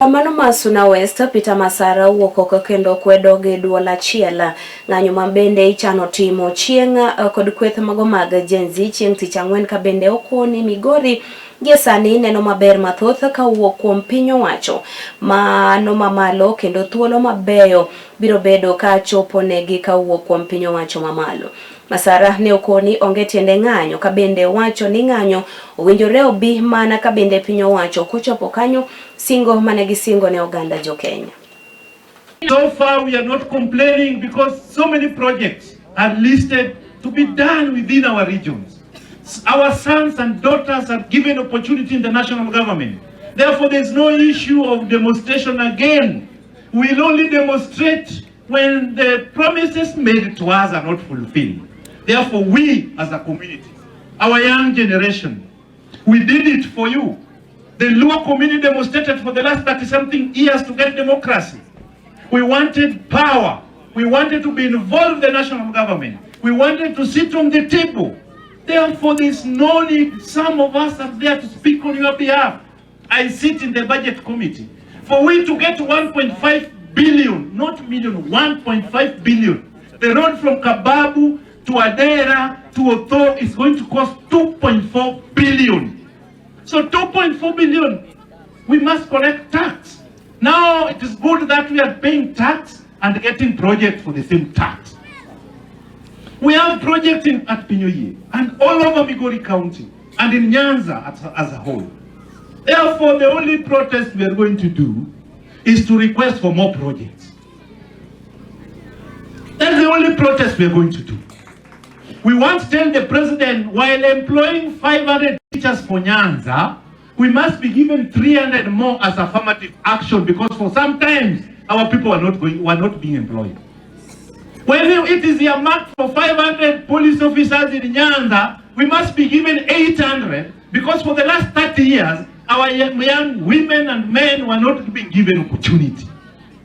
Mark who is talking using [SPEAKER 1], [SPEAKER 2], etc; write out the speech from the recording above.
[SPEAKER 1] Mano Masuna West Peter Masara wuok kendo kwedo gi duol achiel ng'anyo mabende ichano timo chieng' kod kweth mago mag Gen Z chieng' tich ang'wen ka bende okoni Migori gie sani neno maber mathoth ka wuok kuom piny owacho mano mamalo kendo thuolo mabeyo biro bedo ka chopo negi ka wuok kuom piny owacho mamalo. Masara ne okoni onge tiende ng'anyo ka bende wacho ni ng'anyo owinjore obi mana ka bende piny owacho kochopo kanyo singo mane gisingo ne oganda jo Kenya.
[SPEAKER 2] So far we are not complaining because so many projects are listed to be done within our regions. Our sons and daughters are given opportunity in the national government. Therefore there is no issue of demonstration again. We will only demonstrate when the promises made to us are not fulfilled. Therefore we as a community, our young generation, we did it for you. The Luo community demonstrated for the last 30-something years to get democracy. We wanted power. We wanted to be involved in the national government. We wanted to sit on the table. Therefore, there is no need. Some of us are there to speak on your behalf. I sit in the budget committee. For we to get 1.5 billion, not million, 1.5 billion. The road from Kababu to Adera to Otho is going to cost 2.4 billion. So 2.4 billion, we must collect tax. Now it is good that we are paying tax and getting projects for the same tax. We have projects at Pinyoye and all over Migori County and in Nyanza as a whole. Therefore, the only protest we are going to do is to request for more projects. That's the only protest we are going to do. We want to tell the president, while employing 500 teachers for Nyanza, we must be given 300 more as affirmative action because for some times our people are not being employed. When it is earmarked for 500 police officers in Nyanza, we must be given 800 because for the last 30 years, our young women and men were not being given opportunity.